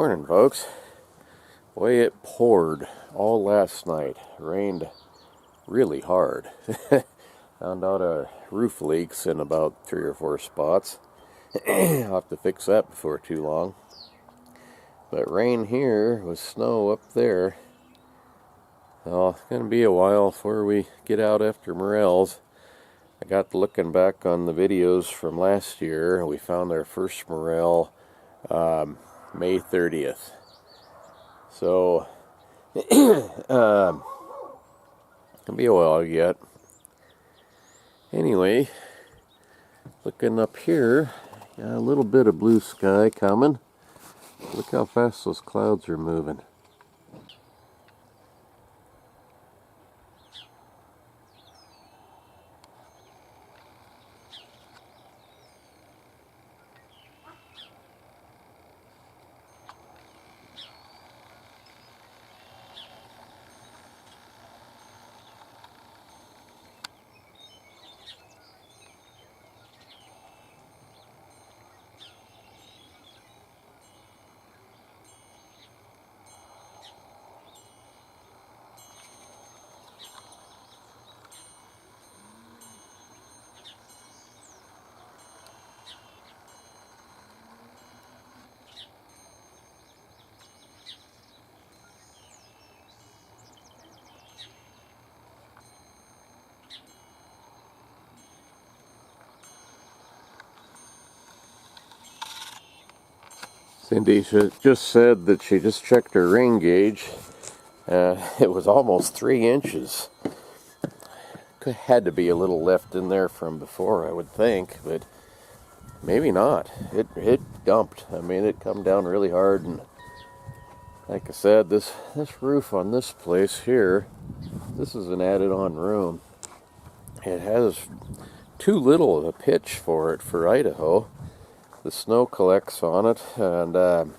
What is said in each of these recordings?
Morning, folks. Boy, it poured all last night. Rained really hard. Found out our roof leaks in about 3 or 4 spots. I'll have to fix that before too long. But rain here with snow up there. Well, it's going to be a while before we get out after morels. I got looking back on the videos from last year. We found our first morel May 30th. So, it'll be a while yet. Anyway, looking up here, got a little bit of blue sky coming. Look how fast those clouds are moving. Cindy just said that she just checked her rain gauge. It was almost 3 inches. Had to be a little left in there from before, I would think, but maybe not. It dumped. I mean, it come down really hard, and like I said, this roof on this place here, this is an added-on room. It has too little of a pitch for it for Idaho. The snow collects on it and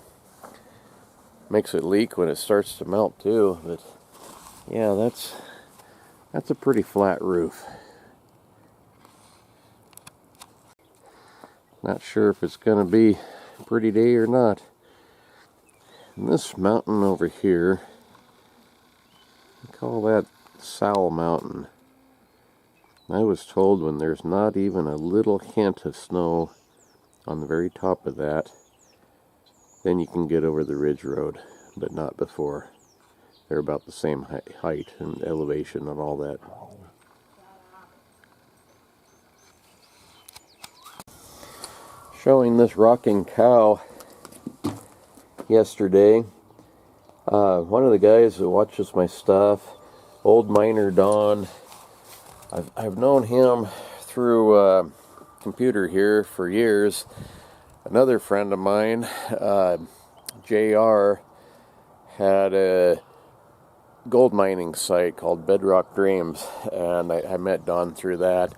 makes it leak when it starts to melt too. But yeah, that's a pretty flat roof. Not sure if it's going to be a pretty day or not. And this mountain over here, I call that Sal Mountain. I was told when there's not even a little hint of snow on the very top of that, then you can get over the ridge road, but not before. They're about the same height and elevation and all that. Showing this rocking cow yesterday. One of the guys that watches my stuff, Old Miner Don, I've known him through computer here for years. Another friend of mine, JR, had a gold mining site called Bedrock Dreams, and I met Don through that.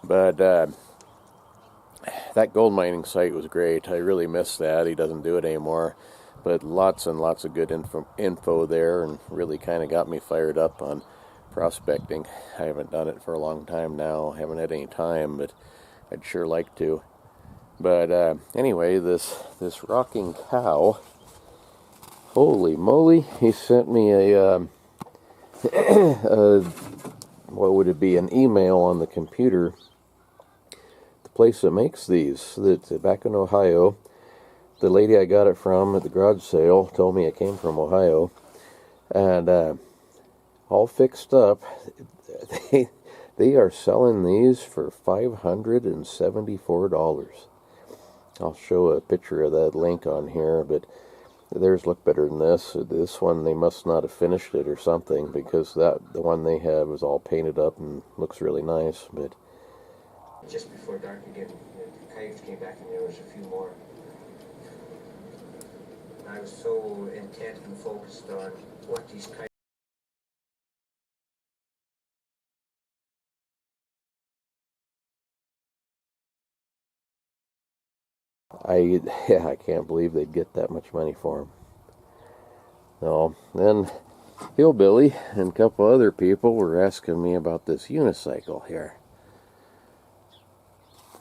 But that gold mining site was great. I really miss that. He doesn't do it anymore, but lots and lots of good info there, and really kind of got me fired up on prospecting. I haven't done it for a long time now. I haven't had any time, but I'd sure like to. But anyway, this rocking cow, holy moly, he sent me a what would it be, an email on the computer. The place that makes these, that's back in Ohio. The lady I got it from at the garage sale told me it came from Ohio, and all fixed up. They are selling these for $574. I'll show a picture of that link on here, but theirs look better than this. This one, they must not have finished it or something, because the one they have is all painted up and looks really nice. But just before dark again, the coyotes came back and there was a few more. I was so intent and focused on what these coyotes. I can't believe they'd get that much money for them. No, then Hillbilly and a couple other people were asking me about this unicycle here.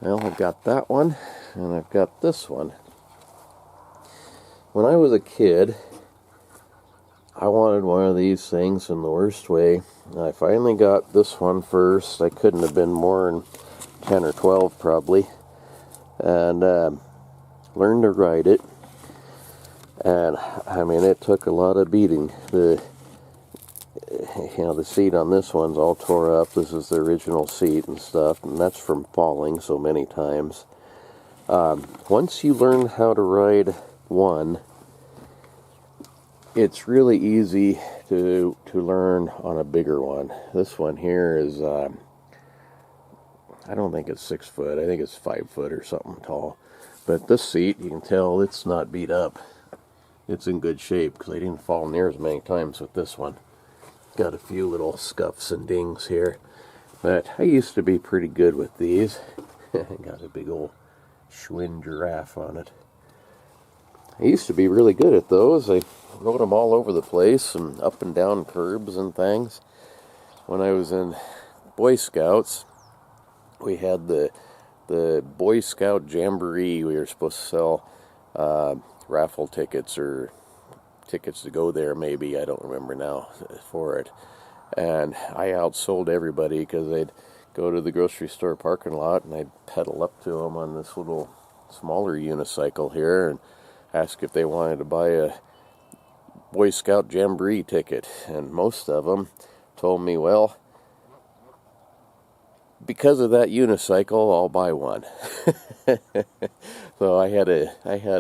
Well, I've got that one, and I've got this one. when I was a kid, I wanted one of these things in the worst way. I finally got this one first. I couldn't have been more than 10 or 12 probably. And learned to ride it. And I mean, it took a lot of beating. The seat on this one's all tore up. This is the original seat and stuff, and that's from falling so many times. Once you learn how to ride one, it's really easy to learn on a bigger one. This one here is, I don't think it's 6 foot. I think it's 5 foot or something tall. But this seat, you can tell it's not beat up. It's in good shape because I didn't fall near as many times with this one. Got a few little scuffs and dings here. But I used to be pretty good with these. Got a big old Schwinn giraffe on it. I used to be really good at those. I rode them all over the place and up and down curbs and things. When I was in Boy Scouts, we had the Boy Scout Jamboree. We were supposed to sell raffle tickets or tickets to go there, maybe, I don't remember now, for it. And I outsold everybody because I'd go to the grocery store parking lot and I'd pedal up to them on this little smaller unicycle here and ask if they wanted to buy a Boy Scout Jamboree ticket. And most of them told me, well, because of that unicycle, I'll buy one. So I had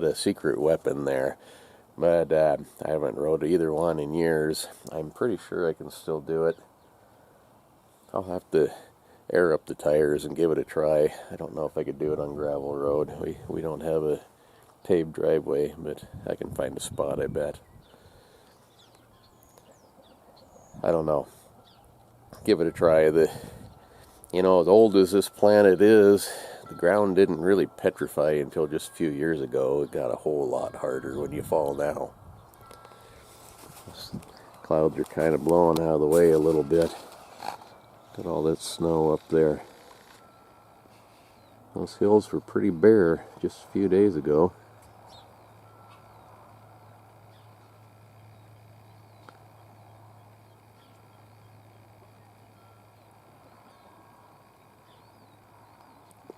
a secret weapon there. But I haven't rode either one in years. I'm pretty sure I can still do it. I'll have to air up the tires and give it a try. I don't know if I could do it on gravel road. We don't have a paved driveway, but I can find a spot, I bet. I don't know. Give it a try. As old as this planet is, the ground didn't really petrify until just a few years ago. It got a whole lot harder when you fall now. Clouds are kind of blowing out of the way a little bit. Got all that snow up there. Those hills were pretty bare just a few days ago.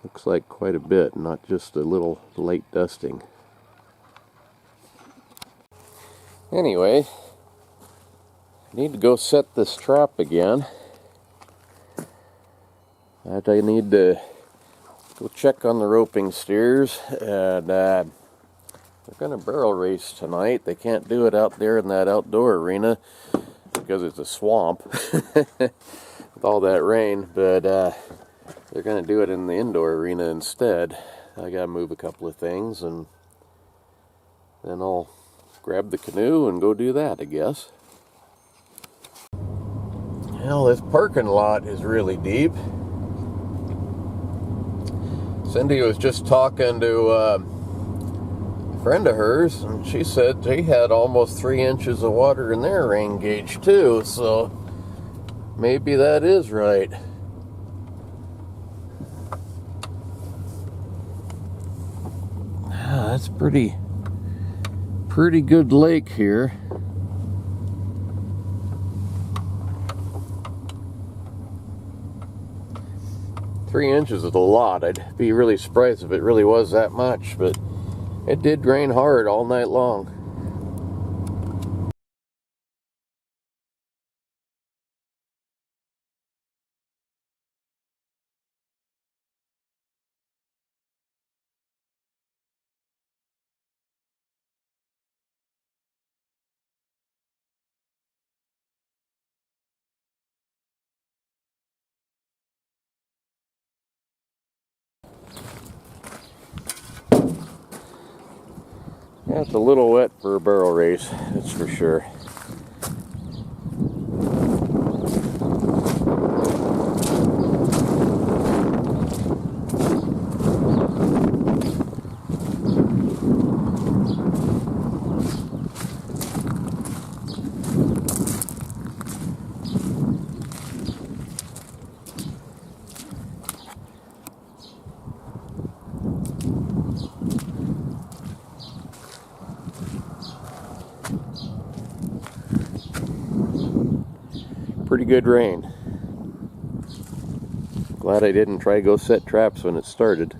Looks like quite a bit, not just a little light dusting. Anyway, I need to go set this trap again. I need to go check on the roping steers, and they're going to barrel race tonight. They can't do it out there in that outdoor arena because it's a swamp with all that rain, but they're going to do it in the indoor arena instead. I got to move a couple of things, and then I'll grab the canoe and go do that, I guess. Well, this parking lot is really deep. Cindy was just talking to a friend of hers, and she said they had almost 3 inches of water in their rain gauge too, so maybe that is right. That's pretty good lake here. Three inches is a lot. I'd be really surprised if it really was that much, but it did rain hard all night long. Yeah, it's a little wet for a barrel race, that's for sure. pretty good rain. Glad I didn't try go set traps when it started.